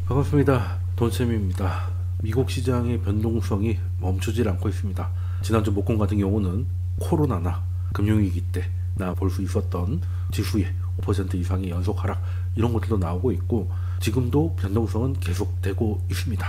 반갑습니다. 돈쌤입니다. 미국 시장의 변동성이 멈추질 않고 있습니다. 지난주 목금 같은 경우는 코로나나 금융위기 때나 볼 수 있었던 지수의 5% 이상의 연속 하락 이런 것들도 나오고 있고 지금도 변동성은 계속되고 있습니다.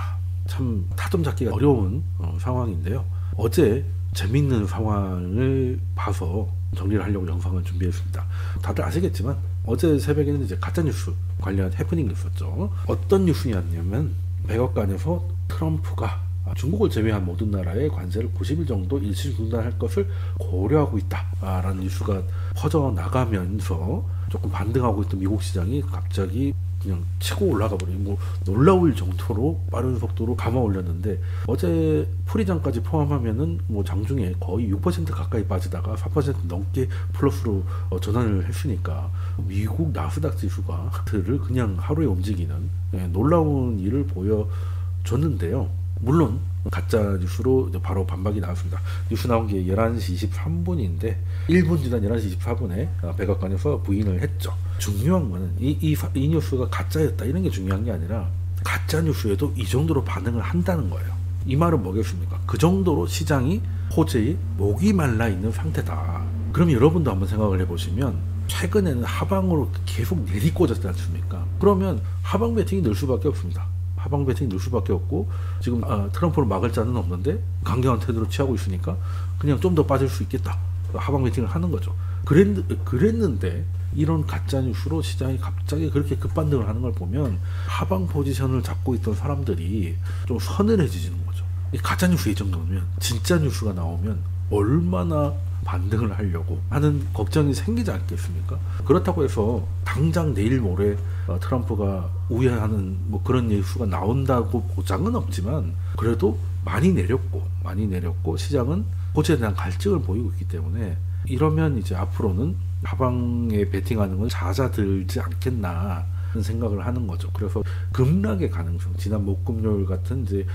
참 타점 잡기가 어려운 상황인데요. 어제 재밌는 상황을 봐서 정리를 하려고 영상을 준비했습니다. 다들 아시겠지만 어제 새벽에는 이제 가짜뉴스 관련 해프닝이 있었죠. 어떤 뉴스였냐면 백악관에서 트럼프가 중국을 제외한 모든 나라의 관세를 90일 정도 일시 중단할 것을 고려하고 있다라는 뉴스가 퍼져나가면서 조금 반등하고 있던 미국 시장이 갑자기 그냥 치고 올라가 버리고 뭐 놀라울 정도로 빠른 속도로 감아 올렸는데 어제 풀이장까지 포함하면은 뭐 장중에 거의 6% 가까이 빠지다가 4% 넘게 플러스로 전환을 했으니까 미국 나스닥 지수가 들을 그냥 하루에 움직이는 놀라운 일을 보여줬는데요. 물론 가짜 뉴스로 바로 반박이 나왔습니다. 뉴스 나온 게 11시 23분인데 1분 지난 11시 24분에 백악관에서 부인을 했죠. 중요한 거는 이 뉴스가 가짜였다 이런 게 중요한 게 아니라 가짜 뉴스에도 이 정도로 반응을 한다는 거예요. 이 말은 뭐겠습니까? 그 정도로 시장이 호재에 목이 말라 있는 상태다. 그럼 여러분도 한번 생각을 해보시면 최근에는 하방으로 계속 내리꽂았지 않습니까? 그러면 하방 배팅이 늘 수밖에 없습니다. 하방 배팅이 늘 수밖에 없고 지금 트럼프를 막을 자는 없는데 강경한 태도를 취하고 있으니까 그냥 좀 더 빠질 수 있겠다. 하방 배팅을 하는 거죠. 그랬는데 이런 가짜뉴스로 시장이 갑자기 그렇게 급반등을 하는 걸 보면 하방 포지션을 잡고 있던 사람들이 좀 서늘해지는 거죠. 이 가짜뉴스 이 정도면 진짜 뉴스가 나오면 얼마나 반등을 하려고 하는 걱정이 생기지 않겠습니까? 그렇다고 해서 당장 내일 모레 트럼프가 우회하는 뭐 그런 뉴스가 나온다고 보장은 없지만 그래도 많이 내렸고 시장은 호재에 대한 갈증을 보이고 있기 때문에 이러면 이제 앞으로는 하방에 베팅하는 건 잦아들지 않겠나 하는 생각을 하는 거죠. 그래서 급락의 가능성, 지난 목금요일 같은 이제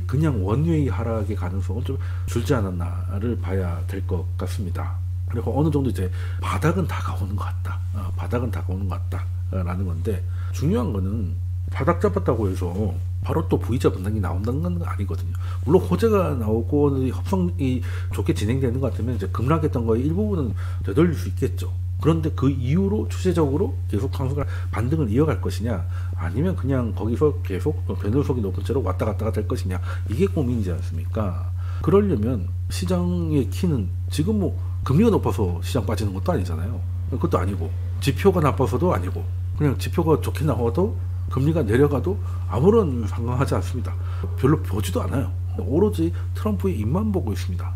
그냥 원웨이 하락의 가능성은 좀 줄지 않았나를 봐야 될 것 같습니다. 그리고 어느 정도 이제 바닥은 다가오는 것 같다. 바닥은 다가오는 것 같다라는 건데 중요한 거는 바닥 잡았다고 해서 바로 또 V자 분당이 나온다는 건 아니거든요. 물론 호재가 나오고 협상이 좋게 진행되는 것 같으면 이제 급락했던 거의 일부분은 되돌릴 수 있겠죠. 그런데 그 이후로 추세적으로 계속 상승을 반등을 이어갈 것이냐 아니면 그냥 거기서 계속 변동성이 높은 채로 왔다 갔다가 될 것이냐 이게 고민이지 않습니까? 그러려면 시장의 키는 지금 뭐 금리가 높아서 시장 빠지는 것도 아니잖아요. 그것도 아니고 지표가 나빠서도 아니고 그냥 지표가 좋게 나와도 금리가 내려가도 아무런 상관하지 않습니다. 별로 보지도 않아요. 오로지 트럼프의 입만 보고 있습니다.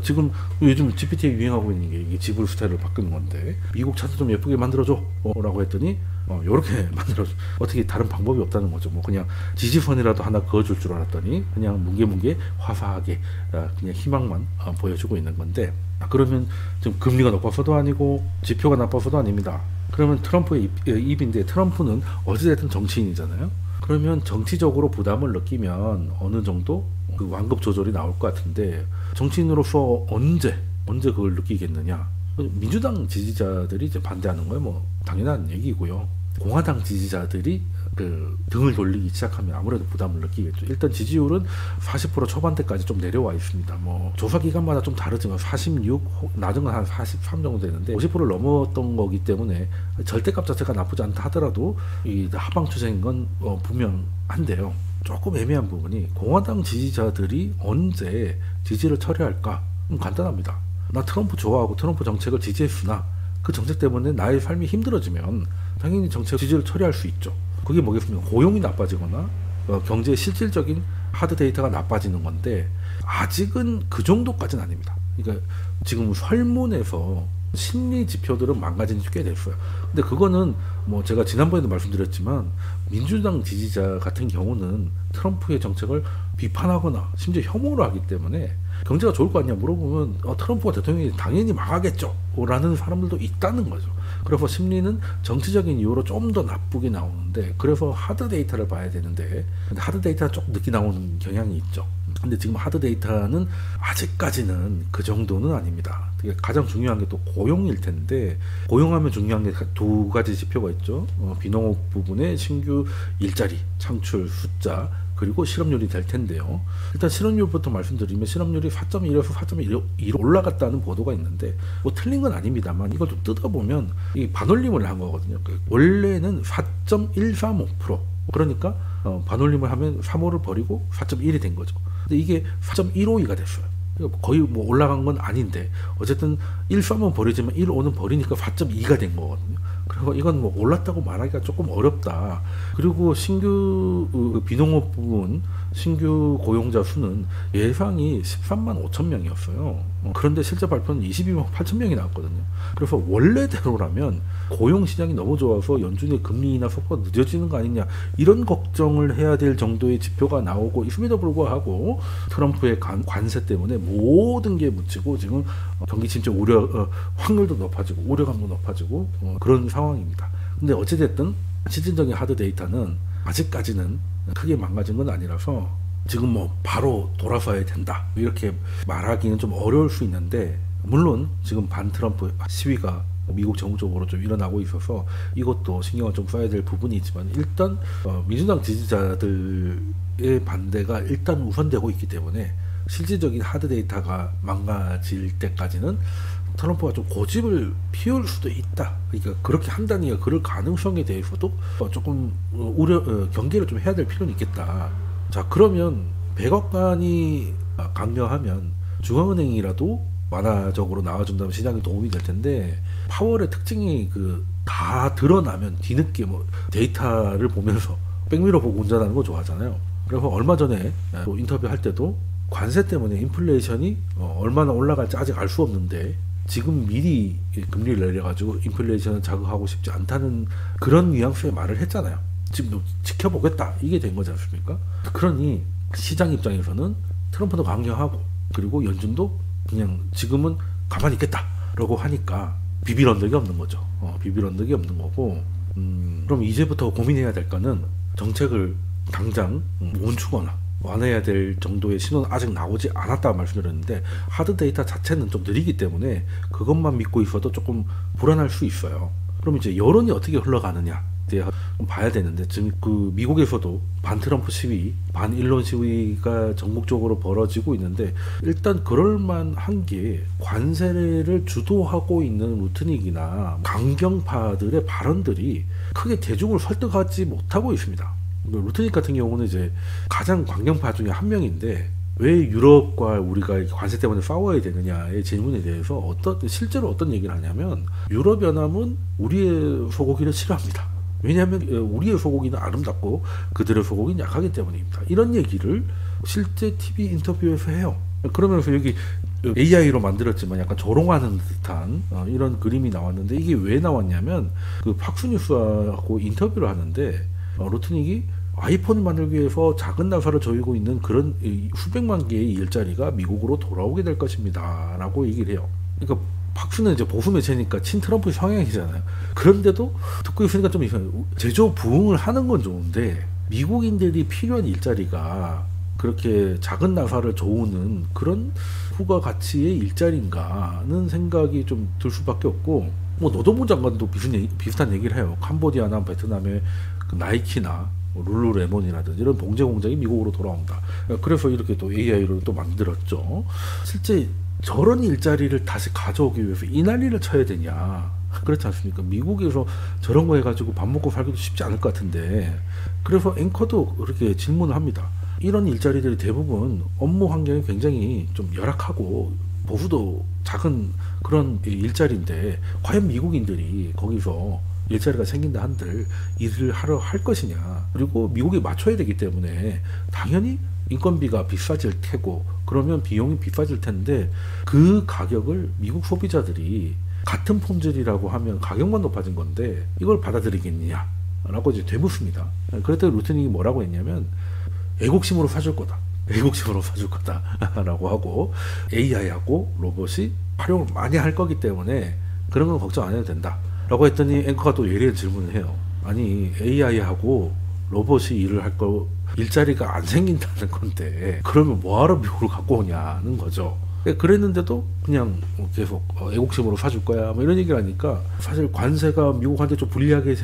지금 요즘 GPT에 유행하고 있는 게 이게 지불 스타일을 바꾸는 건데 미국 차트 좀 예쁘게 만들어줘 라고 했더니 요렇게 만들어줘. 어떻게 다른 방법이 없다는 거죠. 뭐 그냥 지지선이라도 하나 그어줄 줄 알았더니 그냥 뭉게뭉게 화사하게 그냥 희망만 보여주고 있는 건데 그러면 지금 금리가 높아서도 아니고 지표가 나빠서도 아닙니다. 그러면 트럼프의 입인데 트럼프는 어찌됐든 정치인이잖아요. 그러면 정치적으로 부담을 느끼면 어느 정도 그 완급 조절이 나올 것 같은데 정치인으로서 언제 그걸 느끼겠느냐? 민주당 지지자들이 이제 반대하는 거예요. 뭐 당연한 얘기고요. 공화당 지지자들이 그 등을 돌리기 시작하면 아무래도 부담을 느끼겠죠. 일단 지지율은 40% 초반대까지 좀 내려와 있습니다. 뭐 조사 기간마다 좀 다르지만 46, 낮은 건 한 43 정도 되는데 50%를 넘었던 거기 때문에 절대값 자체가 나쁘지 않다 하더라도 이 하방 추세인 건 분명한데요. 조금 애매한 부분이 공화당 지지자들이 언제 지지를 철회할까? 간단합니다. 나 트럼프 좋아하고 트럼프 정책을 지지했으나 그 정책 때문에 나의 삶이 힘들어지면 당연히 정책 지지를 처리할 수 있죠. 그게 뭐겠습니까? 고용이 나빠지거나 경제의 실질적인 하드 데이터가 나빠지는 건데 아직은 그 정도까지는 아닙니다. 그러니까 지금 설문에서 심리 지표들은 망가진 지 꽤 됐어요. 근데 그거는 뭐 제가 지난번에도 말씀드렸지만 민주당 지지자 같은 경우는 트럼프의 정책을 비판하거나 심지어 혐오를 하기 때문에 경제가 좋을 거 아니냐 물어보면 트럼프가 대통령이 당연히 망하겠죠 라는 사람들도 있다는 거죠. 그래서 심리는 정치적인 이유로 좀 더 나쁘게 나오는데 그래서 하드 데이터를 봐야 되는데 하드 데이터가 조금 늦게 나오는 경향이 있죠. 근데 지금 하드 데이터는 아직까지는 그 정도는 아닙니다. 가장 중요한 게 또 고용일 텐데, 고용하면 중요한 게 두 가지 지표가 있죠. 비농업 부분의 신규 일자리 창출 숫자, 그리고 실업률이 될 텐데요. 일단 실업률부터 말씀드리면 실업률이 4.1에서 4.1로 올라갔다는 보도가 있는데, 뭐 틀린 건 아닙니다만 이걸 좀 뜯어보면 이 반올림을 한 거거든요. 원래는 4.135%, 그러니까 반올림을 하면 3호를 버리고 4.1이 된 거죠. 근데 이게 4.152가 됐어요. 거의 뭐 올라간 건 아닌데 어쨌든 1.3은 버리지만 1.5는 버리니까 4.2가 된 거거든요. 그리고 이건 뭐 올랐다고 말하기가 조금 어렵다. 그리고 신규 비농업 부분 신규 고용자 수는 예상이 13만 5천 명이었어요. 그런데 실제 발표는 22만 8천 명이 나왔거든요. 그래서 원래대로라면 고용 시장이 너무 좋아서 연준의 금리 인하 속도가 늦어지는 거 아니냐, 이런 걱정을 해야 될 정도의 지표가 나오고 있음에도 불구하고 트럼프의 관세 때문에 모든 게 묻히고 지금 경기 침체 우려 확률도 높아지고 우려감도 높아지고 그런 상황입니다. 근데 어찌됐든 실질적인 하드 데이터는 아직까지는 크게 망가진 건 아니라서 지금 뭐 바로 돌아서야 된다 이렇게 말하기는 좀 어려울 수 있는데, 물론 지금 반 트럼프 시위가 미국 정부적으로 좀 일어나고 있어서 이것도 신경을 좀 써야 될 부분이지만, 일단 민주당 지지자들의 반대가 일단 우선되고 있기 때문에 실질적인 하드 데이터가 망가질 때까지는 트럼프가 좀 고집을 피울 수도 있다. 그러니까 그렇게 한다니까 그럴 가능성에 대해서도 조금 경계를 좀 해야 될 필요는 있겠다. 자, 그러면 백악관이 강요하면 중앙은행이라도 완화적으로 나와준다면 시장에 도움이 될 텐데, 파월의 특징이 다 드러나면 뒤늦게 뭐 데이터를 보면서 백미러 보고 운전하는 거 좋아하잖아요. 그래서 얼마 전에 또 인터뷰 할 때도 관세 때문에 인플레이션이 얼마나 올라갈지 아직 알 수 없는데 지금 미리 금리를 내려가지고 인플레이션을 자극하고 싶지 않다는 그런 뉘앙스의 말을 했잖아요. 지금 지켜보겠다 이게 된 거지 않습니까? 그러니 시장 입장에서는 트럼프도 강요하고 그리고 연준도 그냥 지금은 가만히 있겠다라고 하니까 비빌 언덕이 없는 거죠. 비빌 언덕이 없는 거고, 그럼 이제부터 고민해야 될 거는 정책을 당장 멈추거나 완화해야 될 정도의 신호는 아직 나오지 않았다고 말씀드렸는데, 하드 데이터 자체는 좀 느리기 때문에 그것만 믿고 있어도 조금 불안할 수 있어요. 그럼 이제 여론이 어떻게 흘러가느냐 대해 봐야 되는데, 지금 미국에서도 반 트럼프 시위, 반 일론 시위가 전국적으로 벌어지고 있는데, 일단 그럴만한 게 관세를 주도하고 있는 루트닉이나 강경파들의 발언들이 크게 대중을 설득하지 못하고 있습니다. 루트닉 같은 경우는 이제 가장 강경파 중에 한 명인데, 왜 유럽과 우리가 관세 때문에 싸워야 되느냐의 질문에 대해서 실제로 어떤 얘기를 하냐면, 유럽연합은 우리의 소고기를 싫어합니다. 왜냐하면 우리의 소고기는 아름답고 그들의 소고기는 약하기 때문입니다. 이런 얘기를 실제 TV 인터뷰에서 해요. 그러면서 여기 AI로 만들었지만 약간 조롱하는 듯한 이런 그림이 나왔는데, 이게 왜 나왔냐면 팍스뉴스하고 인터뷰를 하는데 루트닉이 아이폰을 만들기 위해서 작은 나사를 조이고 있는 그런 수백만 개의 일자리가 미국으로 돌아오게 될 것입니다 라고 얘기를 해요. 그러니까 팍스는 이제 보수 매체니까 친 트럼프 성향이잖아요. 그런데도 듣고 있으니까 좀 이상해요. 제조 부응을 하는 건 좋은데 미국인들이 필요한 일자리가 그렇게 작은 나사를 조우는 그런 부가 가치의 일자리인가는 생각이 좀 들 수밖에 없고, 뭐 노동부 장관도 비슷한 얘기를 해요. 캄보디아나 베트남의 나이키나 룰루레몬이라든지 이런 봉제 공장이 미국으로 돌아온다. 그래서 이렇게 또 AI를 또 만들었죠. 실제 저런 일자리를 다시 가져오기 위해서 이 난리를 쳐야 되냐, 그렇지 않습니까? 미국에서 저런 거 해가지고 밥 먹고 살기도 쉽지 않을 것 같은데, 그래서 앵커도 그렇게 질문을 합니다. 이런 일자리들이 대부분 업무 환경이 굉장히 좀 열악하고 보수도 작은 그런 일자리인데, 과연 미국인들이 거기서 일자리가 생긴다 한들 일을 하러 할 것이냐, 그리고 미국에 맞춰야 되기 때문에 당연히 인건비가 비싸질 테고 그러면 비용이 비싸질 텐데, 그 가격을 미국 소비자들이 같은 품질이라고 하면 가격만 높아진 건데 이걸 받아들이겠느냐 라고 이제 되묻습니다. 그랬더니 루트닉이 뭐라고 했냐면, 애국심으로 사줄 거다, 애국심으로 사줄 거다 라고 하고, AI하고 로봇이 활용을 많이 할 거기 때문에 그런 건 걱정 안 해도 된다 라고 했더니 앵커가 또 예리한 질문을 해요. 아니 AI하고 로봇이 일을 할 거 일자리가 안 생긴다는 건데 그러면 뭐하러 미국을 갖고 오냐는 거죠. 그랬는데도 그냥 계속 애국심으로 사줄 거야 뭐 이런 얘기를 하니까 사실 관세가 미국한테 좀 불리하게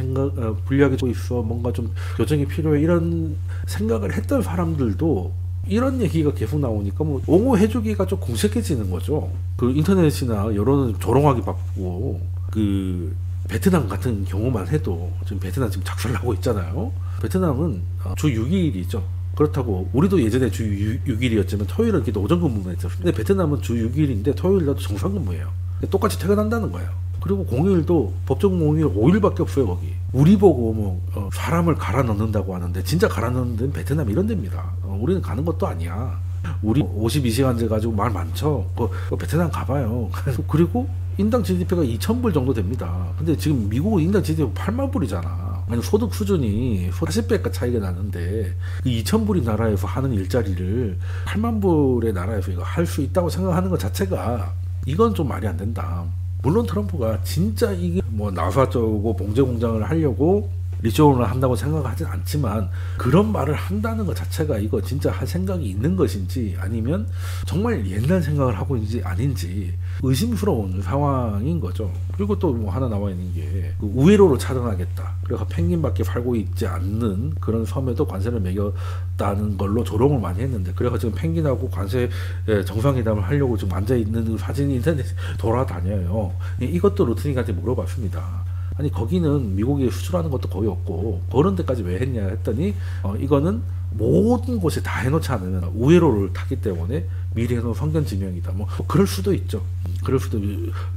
좀 있어, 뭔가 좀 교정이 필요해 이런 생각을 했던 사람들도 이런 얘기가 계속 나오니까 뭐 옹호해주기가 좀 공색해지는 거죠. 그 인터넷이나 여론은 조롱하기 바쁘고 그 베트남 같은 경우만 해도 지금 베트남 지금 작살나고 있잖아요. 베트남은 주 6일이죠. 그렇다고 우리도 예전에 주 6일이었지만 토요일은 그래도 오전 근무만 했었습니다. 근데 베트남은 주 6일인데 토요일날도 정상 근무예요. 똑같이 퇴근한다는 거예요. 그리고 공휴일도 법정 공휴일 5일밖에 없어요. 거기 우리 보고 뭐 사람을 갈아 넣는다고 하는데 진짜 갈아 넣는 데는 베트남 이런 데입니다. 우리는 가는 것도 아니야. 우리 52시간제 가지고 말 많죠. 베트남 가봐요. 그리고 인당 GDP가 2,000불 정도 됩니다. 근데 지금 미국은 인당 GDP가 8만 불이잖아. 아니 소득 수준이 40배가 차이가 나는데 그 2,000불이 나라에서 하는 일자리를 8만 불의 나라에서 이거 할 수 있다고 생각하는 것 자체가 이건 좀 말이 안 된다. 물론 트럼프가 진짜 이게 뭐 나사 쪽고 봉제 공장을 하려고 리쇼를 한다고 생각하진 않지만 그런 말을 한다는 것 자체가 이거 진짜 할 생각이 있는 것인지 아니면 정말 옛날 생각을 하고 있는지 아닌지 의심스러운 상황인 거죠. 그리고 또 뭐 하나 나와 있는 게 우회로를 차단하겠다. 그래서 펭귄밖에 살고 있지 않는 그런 섬에도 관세를 매겼다는 걸로 조롱을 많이 했는데 그래서 지금 펭귄하고 관세 정상회담을 하려고 지금 앉아있는 사진이 인터넷에 돌아다녀요. 이것도 루트닉한테 물어봤습니다. 아니 거기는 미국이 수출하는 것도 거의 없고 그런 데까지 왜 했냐 했더니 이거는 모든 곳에 다 해놓지 않으면 우회로를 타기 때문에 미리 해놓은 성견지명이다. 뭐 그럴 수도 있죠. 그럴 수도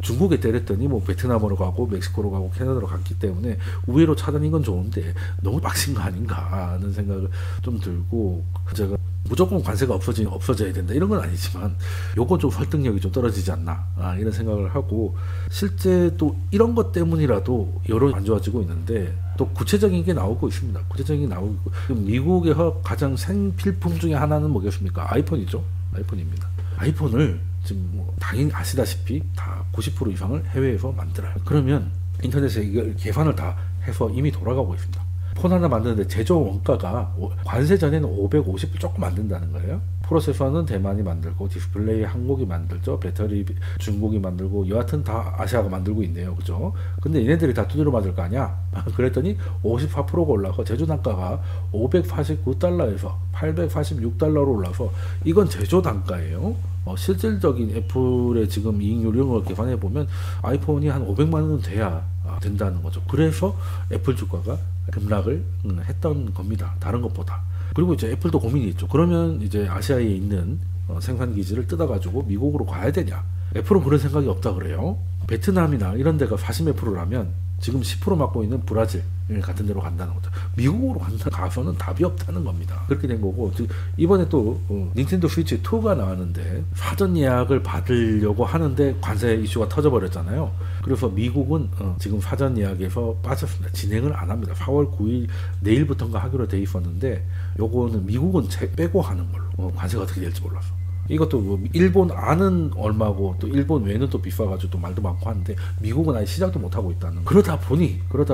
중국에 때렸더니 뭐 베트남으로 가고 멕시코로 가고 캐나다로 갔기 때문에 우회로 차단인 건 좋은데 너무 빡신 거 아닌가 하는 생각을 좀 들고 제가 무조건 관세가 없어져야 된다 이런 건 아니지만 요건 좀 설득력이 좀 떨어지지 않나 이런 생각을 하고 실제 또 이런 것 때문이라도 여론이 안 좋아지고 있는데 또 구체적인 게 나오고 있습니다. 구체적인 게 나오고 있고 미국에서 가장 생필품 중에 하나는 뭐겠습니까? 아이폰이죠. 아이폰입니다. 아이폰을 지금 뭐 당연히 아시다시피 다 90% 이상을 해외에서 만들어요. 그러면 인터넷에 이걸 계산을 다 해서 이미 돌아가고 있습니다. 폰 하나 만드는데 제조 원가가 관세 전에는 550불 조금 만든다는 거예요. 프로세서는 대만이 만들고 디스플레이 한국이 만들죠. 배터리 중국이 만들고 여하튼 다 아시아가 만들고 있네요. 그죠? 근데 얘네들이 다 두드려 맞을 거 아니야? 그랬더니 54%가 올라서 제조 단가가 589달러에서 846달러로 올라서 이건 제조 단가예요. 실질적인 애플의 지금 이익률 이런 걸 계산해 보면 아이폰이 한 500만 원은 돼야 된다는 거죠. 그래서 애플 주가가 급락을 했던 겁니다. 다른 것보다. 그리고 이제 애플도 고민이 있죠. 그러면 이제 아시아에 있는 생산 기지를 뜯어가지고 미국으로 가야 되냐? 애플은 그런 생각이 없다 그래요. 베트남이나 이런 데가 40%라면 지금 10% 맡고 있는 브라질 같은 데로 간다는 거죠. 미국으로 가서는 답이 없다는 겁니다. 그렇게 된 거고 이번에 또 닌텐도 스위치 2가 나왔는데 사전 예약을 받으려고 하는데 관세 이슈가 터져버렸잖아요. 그래서 미국은 지금 사전 예약에서 빠졌습니다. 진행을 안 합니다. 4월 9일 내일부터인가 하기로 돼 있었는데 요거는 미국은 빼고 하는 걸로 관세가 어떻게 될지 몰라서. 이것도 뭐 일본 안은 얼마고 또 일본 외는 또 비싸가지고 또 말도 많고 하는데 미국은 아예 시작도 못하고 있다는 거. 그러다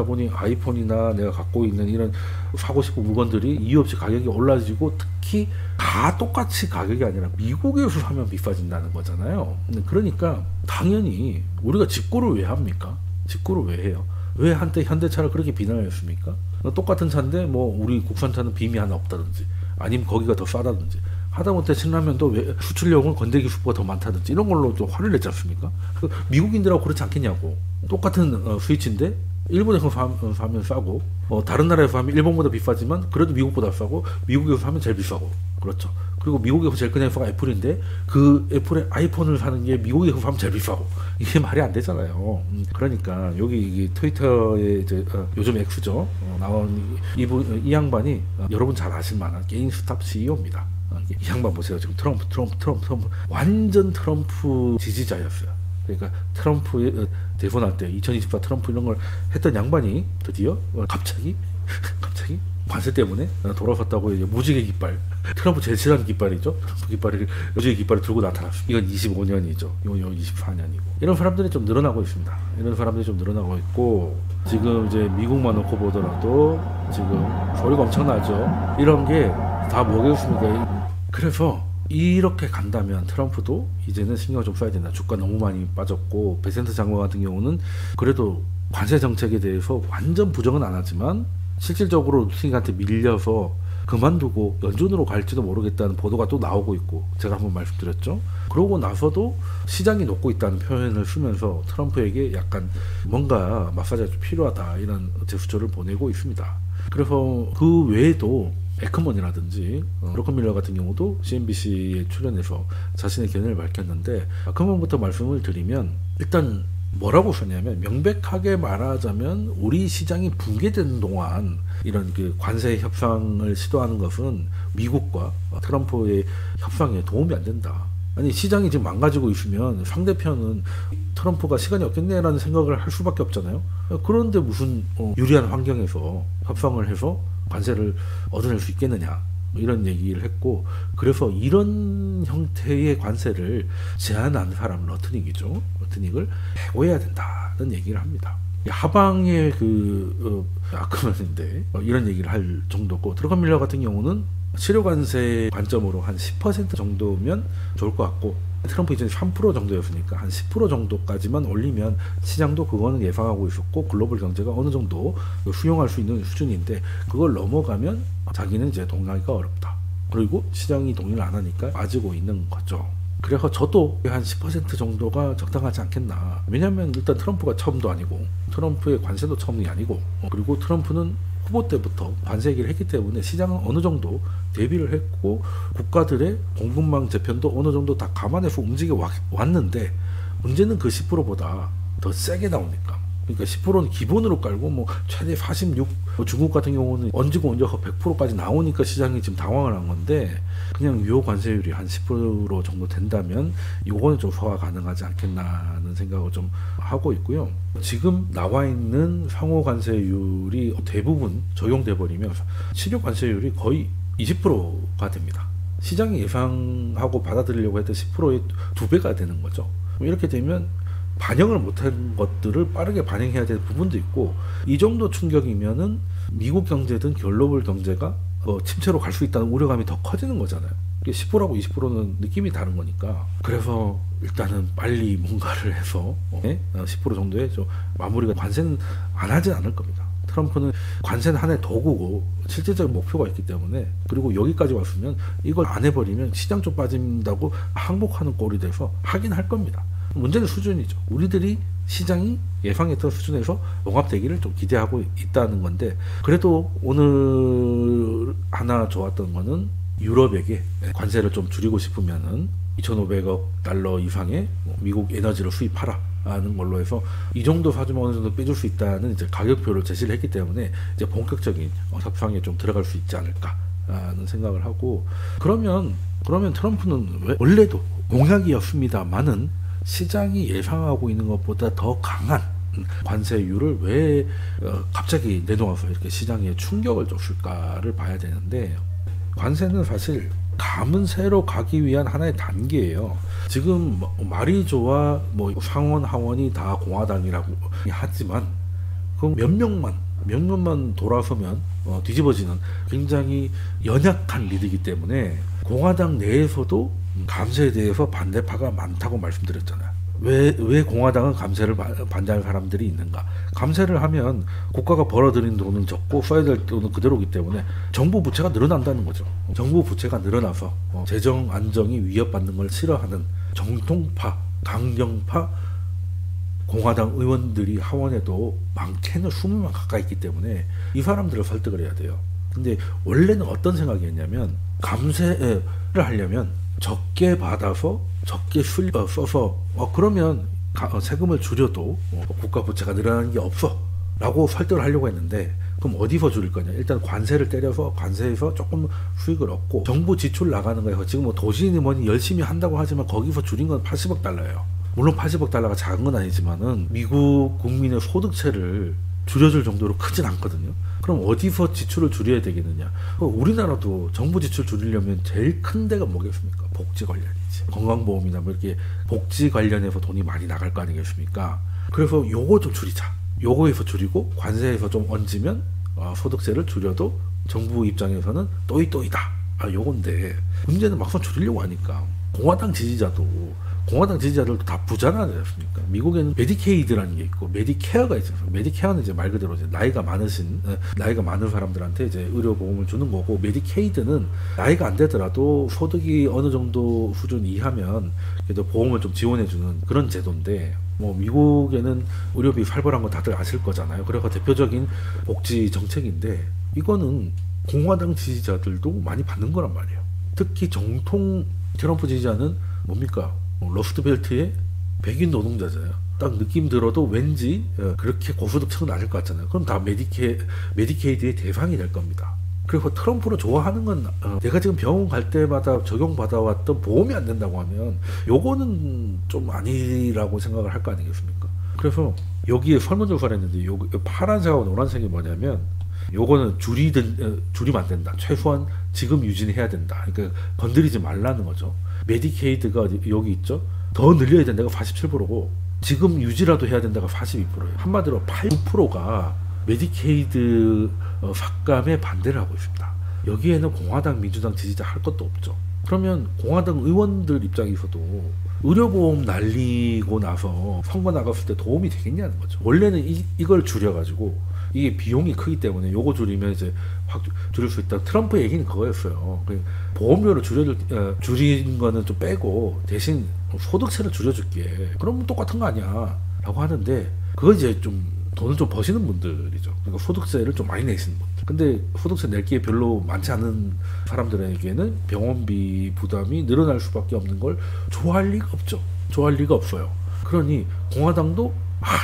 보니 아이폰이나 내가 갖고 있는 이런 사고 싶은 물건들이 이유 없이 가격이 올라지고 특히 다 똑같이 가격이 아니라 미국에서 사면 비싸진다는 거잖아요. 그러니까 당연히 우리가 직구를 왜 합니까? 직구를 왜 해요? 왜 한때 현대차를 그렇게 비난했습니까? 똑같은 차인데 뭐 우리 국산차는 빔이 하나 없다든지 아니면 거기가 더 싸다든지 하다못해 신라면도 왜 수출용은 건더기 수보가 더 많다든지 이런 걸로 좀 화를 냈지 않습니까? 미국인들하고 그렇지 않겠냐고. 똑같은 스위치인데 일본에서 사면 싸고 다른 나라에서 사면 일본보다 비싸지만 그래도 미국보다 싸고 미국에서 사면 제일 비싸고 그렇죠. 그리고 미국에서 제일 큰 회사가 애플인데 그 애플의 아이폰을 사는 게 미국에서 사면 제일 비싸고 이게 말이 안 되잖아요. 그러니까 여기 트위터에 이제 요즘 X죠 나온 이 양반이 여러분 잘 아실 만한 게임스탑 CEO입니다. 이 양반 보세요. 지금 트럼프 완전 트럼프 지지자였어요. 그러니까 트럼프 대선할 때 2024 트럼프 이런 걸 했던 양반이 드디어 갑자기 관세 때문에 돌아섰다고 이제 무지개 깃발, 트럼프 제일 싫어하는 깃발이죠. 트럼프 깃발이 무지개 깃발을 들고 나타났습니다. 이건 25년이죠. 이건 24년이고. 이런 사람들이 좀 늘어나고 있습니다. 이런 사람들이 좀 늘어나고 있고, 지금 이제 미국만 놓고 보더라도 지금 소리가 엄청나죠. 이런 게 다 뭐겠습니까? 그래서 이렇게 간다면 트럼프도 이제는 신경을 좀 써야 된다. 주가 너무 많이 빠졌고, 베센트 장관 같은 경우는 그래도 관세 정책에 대해서 완전 부정은 안 하지만 실질적으로 루팅한테 밀려서 그만두고 연준으로 갈지도 모르겠다는 보도가 또 나오고 있고, 제가 한번 말씀드렸죠. 그러고 나서도 시장이 녹고 있다는 표현을 쓰면서 트럼프에게 약간 뭔가 마사지가 좀 필요하다 이런 제스처를 보내고 있습니다. 그래서 그 외에도 에크먼이라든지 로커밀러 같은 경우도 CNBC에 출연해서 자신의 견해를 밝혔는데, 에크먼부터 말씀을 드리면 일단 뭐라고 썼냐면, 명백하게 말하자면 우리 시장이 붕괴되는 동안 이런 그 관세 협상을 시도하는 것은 미국과 트럼프의 협상에 도움이 안 된다. 아니, 시장이 지금 망가지고 있으면 상대편은 트럼프가 시간이 없겠네라는 생각을 할 수밖에 없잖아요. 그런데 무슨 유리한 환경에서 협상을 해서 관세를 얻어낼 수 있겠느냐, 이런 얘기를 했고, 그래서 이런 형태의 관세를 제한한 사람은 러트닉이죠. 러트닉을 해고해야 된다는 얘기를 합니다. 하방의 아크만인데 이런 얘기를 할 정도고, 드러건 밀러 같은 경우는 치료 관세 관점으로 한 10% 정도면 좋을 것 같고, 트럼프 이전에 3% 정도였으니까 한 10% 정도까지만 올리면 시장도 그거는 예상하고 있었고, 글로벌 경제가 어느 정도 수용할 수 있는 수준인데, 그걸 넘어가면 자기는 이제 동의하기가 어렵다. 그리고 시장이 동의를 안 하니까 빠지고 있는 거죠. 그래서 저도 한 10% 정도가 적당하지 않겠나. 왜냐하면 일단 트럼프가 처음도 아니고, 트럼프의 관세도 처음이 아니고, 그리고 트럼프는 후보 때부터 관세 얘기를 했기 때문에 시장은 어느 정도 대비를 했고, 국가들의 공급망 재편도 어느 정도 다 감안해서 움직여 왔는데, 문제는 그 10%보다 더 세게 나오니까. 그러니까 10%는 기본으로 깔고 뭐 최대 46, 중국 같은 경우는 얹고 얹어서 100%까지 나오니까 시장이 지금 당황을 한 건데, 그냥 유효 관세율이 한 10% 정도 된다면 이거는 좀 소화 가능하지 않겠나는 생각을 좀 하고 있고요. 지금 나와 있는 상호 관세율이 대부분 적용돼 버리면 치료 관세율이 거의 20%가 됩니다. 시장이 예상하고 받아들이려고 했던 10%의 2배가 되는 거죠. 이렇게 되면 반영을 못한 것들을 빠르게 반영해야 될 부분도 있고, 이 정도 충격이면은 미국 경제든 글로벌 경제가 침체로 갈 수 있다는 우려감이 더 커지는 거잖아요. 10%하고 20%는 느낌이 다른 거니까. 그래서 일단은 빨리 뭔가를 해서 10% 정도의 좀 마무리가, 관세는 안 하진 않을 겁니다. 트럼프는 관세는 하나의 도구고 실질적인 목표가 있기 때문에, 그리고 여기까지 왔으면 이걸 안 해버리면 시장 좀 빠진다고 항복하는 꼴이 돼서 하긴 할 겁니다. 문제는 수준이죠. 우리들이 시장이 예상했던 수준에서 봉합되기를 좀 기대하고 있다는 건데, 그래도 오늘 하나 좋았던 거는 유럽에게 관세를 좀 줄이고 싶으면은 2,500억 달러 이상의 미국 에너지를 수입하라 하는 걸로 해서, 이 정도 사주면 어느 정도 빼줄 수 있다는 이제 가격표를 제시를 했기 때문에 이제 본격적인 협상에 좀 들어갈 수 있지 않을까 하는 생각을 하고, 그러면 트럼프는 원래도 공약이었습니다만은 시장이 예상하고 있는 것보다 더 강한 관세율을 왜 갑자기 내놓아서 이렇게 시장에 충격을 줬을까를 봐야 되는데, 관세는 사실 감은세로 가기 위한 하나의 단계예요. 지금 말이 좋아 상원 하원이 다 공화당이라고 하지만, 그럼 몇 명만 돌아서면 뒤집어지는 굉장히 연약한 리드이기 때문에, 공화당 내에서도 감세에 대해서 반대파가 많다고 말씀드렸잖아요. 왜 공화당은 감세를 반대하는 사람들이 있는가? 감세를 하면 국가가 벌어들인 돈은 적고 써야 될 돈은 그대로이기 때문에 정부 부채가 늘어난다는 거죠. 정부 부채가 늘어나서 재정 안정이 위협받는 걸 싫어하는 정통파, 강경파 공화당 의원들이 하원에도 많게는 20명 가까이 있기 때문에 이 사람들을 설득을 해야 돼요. 근데 원래는 어떤 생각이었냐면, 감세를 하려면 적게 받아서 적게 써서 그러면 세금을 줄여도 국가 부채가 늘어나는 게 없어 라고 설득을 하려고 했는데, 그럼 어디서 줄일 거냐? 일단 관세를 때려서 관세에서 조금 수익을 얻고, 정부 지출 나가는 거예요. 지금 도시니 뭐니 열심히 한다고 하지만 거기서 줄인 건 80억 달러예요. 물론 80억 달러가 작은 건 아니지만은 미국 국민의 소득체를 줄여줄 정도로 크진 않거든요. 그럼 어디서 지출을 줄여야 되겠느냐? 우리나라도 정부 지출 줄이려면 제일 큰 데가 뭐겠습니까? 복지 관련이지. 건강보험이나 뭐 이렇게 복지 관련해서 돈이 많이 나갈 거 아니겠습니까? 그래서 요거 좀 줄이자. 요거에서 줄이고 관세에서 좀 얹으면 소득세를 줄여도 정부 입장에서는 또이또이다. 요건데 문제는 막상 줄이려고 하니까 공화당 지지자들도 다 부자는 아니었습니까? 미국에는 메디케이드라는 게 있고 메디케어가 있어요. 메디케어는 이제 말 그대로 이제 나이가 많은 사람들한테 이제 의료보험을 주는 거고, 메디케이드는 나이가 안 되더라도 소득이 어느 정도 수준 이하면 그래도 보험을 좀 지원해주는 그런 제도인데, 뭐 미국에는 의료비 살벌한 거 다들 아실 거잖아요. 그래서 대표적인 복지 정책인데 이거는 공화당 지지자들도 많이 받는 거란 말이에요. 특히 정통 트럼프 지지자는 뭡니까? 러스트벨트의 백인 노동자잖아요. 딱 느낌 들어도 왠지 그렇게 고소득층은 아닐 것 같잖아요. 그럼 다 메디케이드의 대상이 될 겁니다. 그리고 트럼프를 좋아하는 건 내가 지금 병원 갈 때마다 적용받아왔던 보험이 안 된다고 하면 요거는 좀 아니라고 생각을 할 거 아니겠습니까? 그래서 여기에 설문조사를 했는데 요 파란색하고 노란색이 뭐냐면, 요거는 줄이면 안 된다. 최소한 지금 유지는 해야 된다. 그러니까 건드리지 말라는 거죠. 메디케이드가 여기 있죠. 더 늘려야 된다가 47%고 지금 유지라도 해야 된다가 42%예요. 한마디로 8%가 메디케이드 삭감에 반대를 하고 있습니다. 여기에는 공화당, 민주당 지지자 할 것도 없죠. 그러면 공화당 의원들 입장에서도 의료보험 날리고 나서 선거 나갔을 때 도움이 되겠냐는 거죠. 원래는 이걸 줄여가지고 이게 비용이 크기 때문에 요거 줄이면 이제 확 줄일 수 있다. 트럼프 얘기는 그거였어요. 보험료를 줄인 거는 좀 빼고 대신 소득세를 줄여줄게. 그러면 똑같은 거 아니야 라고 하는데, 그거 이제 좀 돈을 좀 버시는 분들이죠. 그러니까 소득세를 좀 많이 내시는 분들. 근데 소득세 낼 게 별로 많지 않은 사람들에게는 병원비 부담이 늘어날 수밖에 없는 걸 좋아할 리가 없죠. 좋아할 리가 없어요. 그러니 공화당도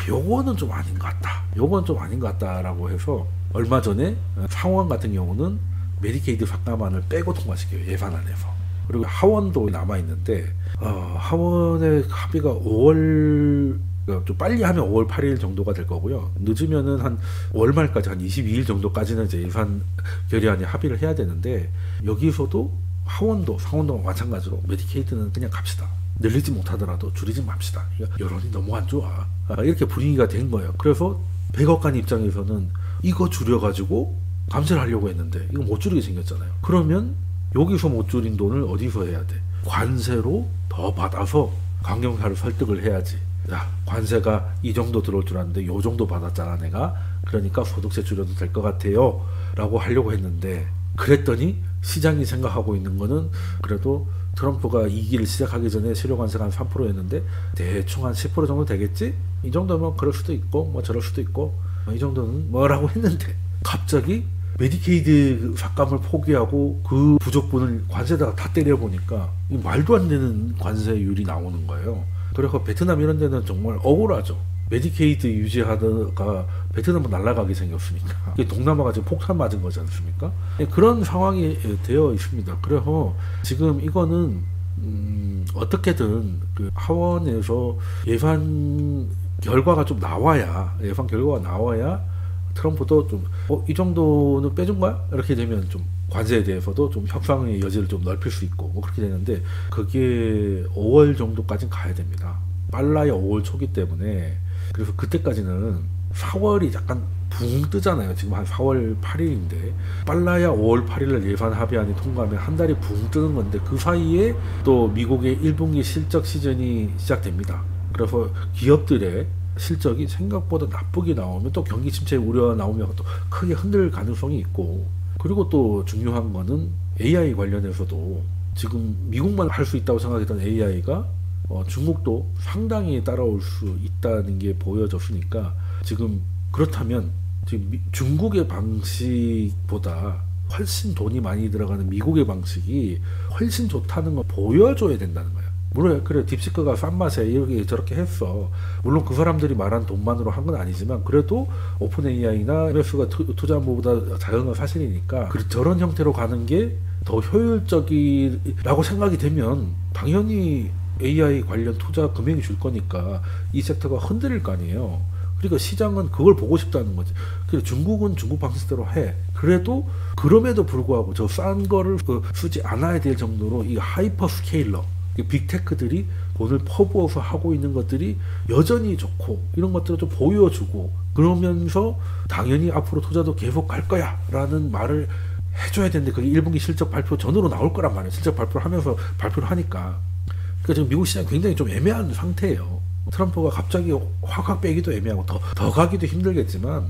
요거는 좀 아닌 것 같다. 요건 좀 아닌 것 같다라고 해서 얼마 전에 상원 같은 경우는 메디케이드 삭감안을 빼고 통과시켜요. 예산안에서. 그리고 하원도 남아있는데 하원의 합의가 5월, 좀 빨리 하면 5월 8일 정도가 될 거고요. 늦으면은 한 5월 말까지 한 22일 정도까지는 이제 예산 결의안에 합의를 해야 되는데, 여기서도 하원도 상원도 마찬가지로 메디케이드는 그냥 갑시다. 늘리지 못하더라도 줄이지 맙시다. 여론이 너무 안 좋아. 이렇게 분위기가 된 거예요. 그래서 백악관 입장에서는 이거 줄여가지고 감세를 하려고 했는데 이거 못 줄이게 생겼잖아요. 그러면 여기서 못 줄인 돈을 어디서 해야 돼? 관세로 더 받아서 관경사를 설득을 해야지. 야, 관세가 이 정도 들어올 줄 알았는데 요 정도 받았잖아 내가. 그러니까 소득세 줄여도 될 것 같아요 라고 하려고 했는데, 그랬더니 시장이 생각하고 있는 거는 그래도 트럼프가 2기를 시작하기 전에 실효관세가 한 3%였는데 대충 한 10% 정도 되겠지? 이 정도면 그럴 수도 있고 뭐 저럴 수도 있고 이 정도는 뭐라고 했는데, 갑자기 메디케이드 삭감을 포기하고 그 부족분을 관세에다가 다 때려보니까 말도 안 되는 관세율이 나오는 거예요. 그래서 베트남 이런 데는 정말 억울하죠. 메디케이드 유지하다가 베트남은 날아가게 생겼으니까. 동남아가 지금 폭탄 맞은 거지 않습니까? 그런 상황이 되어 있습니다. 그래서 지금 이거는 어떻게든 그 하원에서 예산 결과가 좀 나와야, 트럼프도 좀 이 정도는 빼준 거야? 이렇게 되면 좀 관세에 대해서도 좀 협상의 여지를 좀 넓힐 수 있고 뭐 그렇게 되는데, 그게 5월 정도까지는 가야 됩니다. 빨라야 5월 초기 때문에. 그래서 그때까지는 4월이 약간 붕 뜨잖아요. 지금 한 4월 8일인데 빨라야 5월 8일날 예산 합의안이 통과하면 한 달이 붕 뜨는 건데, 그 사이에 또 미국의 1분기 실적 시즌이 시작됩니다. 그래서 기업들의 실적이 생각보다 나쁘게 나오면 또 경기 침체 우려 나오면 또 크게 흔들 가능성이 있고, 그리고 또 중요한 거는 AI 관련해서도 지금 미국만 할 수 있다고 생각했던 AI가 중국도 상당히 따라올 수 있다는 게 보여졌으니까, 지금 그렇다면 지금 중국의 방식보다 훨씬 돈이 많이 들어가는 미국의 방식이 훨씬 좋다는 걸 보여줘야 된다는 거예요. 물론 그래 딥시크가 싼 맛에 이렇게 저렇게 했어. 물론 그 사람들이 말한 돈만으로 한 건 아니지만 그래도 오픈 AI나 MS가 투자한 것보다 작은 건 사실이니까 저런 형태로 가는 게 더 효율적이라고 생각이 되면 당연히 AI 관련 투자 금액이 줄 거니까 이 섹터가 흔들릴 거 아니에요. 그러니까 시장은 그걸 보고 싶다는 거지. 그래 중국은 중국 방식대로 해. 그래도 그럼에도 불구하고 저 싼 거를 쓰지 않아야 될 정도로 이 하이퍼 스케일러, 빅테크들이 돈을 퍼부어서 하고 있는 것들이 여전히 좋고 이런 것들을 좀 보여주고 그러면서 당연히 앞으로 투자도 계속 갈 거야 라는 말을 해줘야 되는데 그게 1분기 실적 발표 전으로 나올 거란 말이에요. 실적 발표를 하면서 발표를 하니까. 그러니까 지금 미국 시장이 굉장히 좀 애매한 상태예요. 트럼프가 갑자기 확 빼기도 애매하고 더 가기도 힘들겠지만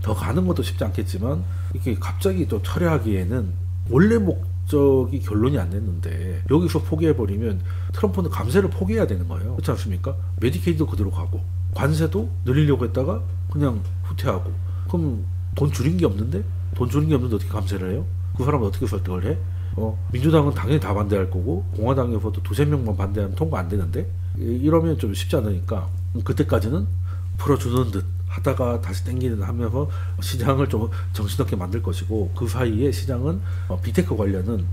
더 가는 것도 쉽지 않겠지만 이렇게 갑자기 또 철회하기에는 원래 목적이 결론이 안 됐는데 여기서 포기해버리면 트럼프는 감세를 포기해야 되는 거예요. 그렇지 않습니까? 메디케이드도 그대로 가고 관세도 늘리려고 했다가 그냥 후퇴하고 그럼 돈 줄인 게 없는데? 돈 줄인 게 없는데 어떻게 감세를 해요? 그 사람은 어떻게 설득을 해? 민주당은 당연히 다 반대할 거고 공화당에서도 두세 명만 반대하면 통과 안 되는데 이러면 좀 쉽지 않으니까 그때까지는 풀어주는 듯 하다가 다시 땡기는 하면서 시장을 좀 정신없게 만들 것이고 그 사이에 시장은 빅테크 관련은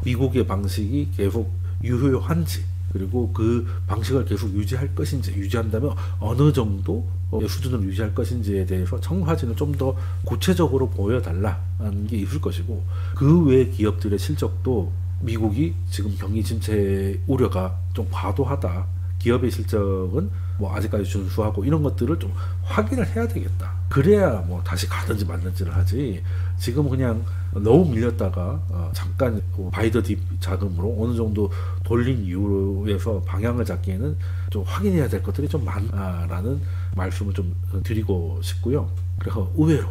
미국의 방식이 계속 유효한지 그리고 그 방식을 계속 유지할 것인지 유지한다면 어느 정도 수준을 유지할 것인지에 대해서 청사진을 좀 더 구체적으로 보여달라는 게 있을 것이고 그 외 기업들의 실적도 미국이 지금 경기 침체 우려가 좀 과도하다. 기업의 실적은 뭐 아직까지 준수하고 이런 것들을 좀 확인을 해야 되겠다. 그래야 뭐 다시 가든지 말든지를 하지. 지금 그냥 너무 밀렸다가 잠깐 바이더 딥 자금으로 어느 정도 돌린 이후에서 방향을 잡기에는 좀 확인해야 될 것들이 좀 많다라는 말씀을 좀 드리고 싶고요. 그래서 의외로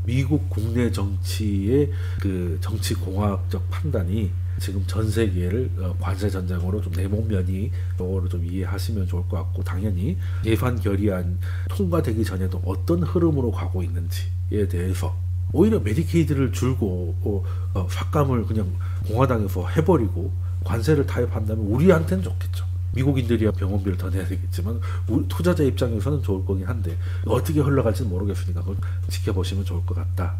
미국 국내 정치의 그 정치 공학적 판단이 지금 전 세계를 관세 전쟁으로 좀 내몬 면이 이거를 좀 이해하시면 좋을 것 같고 당연히 예산 결의안 통과되기 전에도 어떤 흐름으로 가고 있는지에 대해서 오히려 메디케이드를 줄고 삭감을 그냥 공화당에서 해버리고 관세를 타협한다면 우리한테는 좋겠죠. 미국인들이야 병원비를 더 내야 되겠지만 우리 투자자 입장에서는 좋을 거긴 한데 어떻게 흘러갈지는 모르겠으니까 그걸 지켜보시면 좋을 것 같다.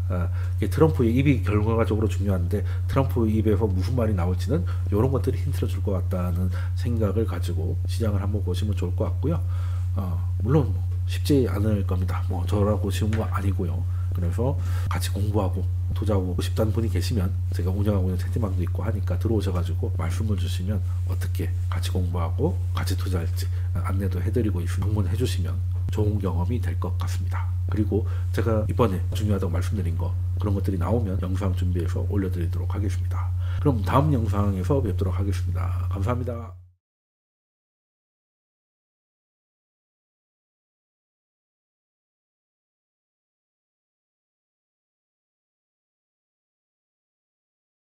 트럼프의 입이 결과적으로 중요한데 트럼프의 입에서 무슨 말이 나올지는 이런 것들이 힌트를 줄 것 같다는 생각을 가지고 시장을 한번 보시면 좋을 것 같고요. 물론 쉽지 않을 겁니다. 뭐 저라고 쉬운 거 아니고요. 그래서 같이 공부하고 투자하고 싶다는 분이 계시면 제가 운영하고 있는 채팅방도 있고 하니까 들어오셔가지고 말씀을 주시면 어떻게 같이 공부하고 같이 투자할지 안내도 해드리고 있으면 방문해 주시면 좋은 경험이 될 것 같습니다. 그리고 제가 이번에 중요하다고 말씀드린 거 그런 것들이 나오면 영상 준비해서 올려드리도록 하겠습니다. 그럼 다음 영상에서 뵙도록 하겠습니다. 감사합니다.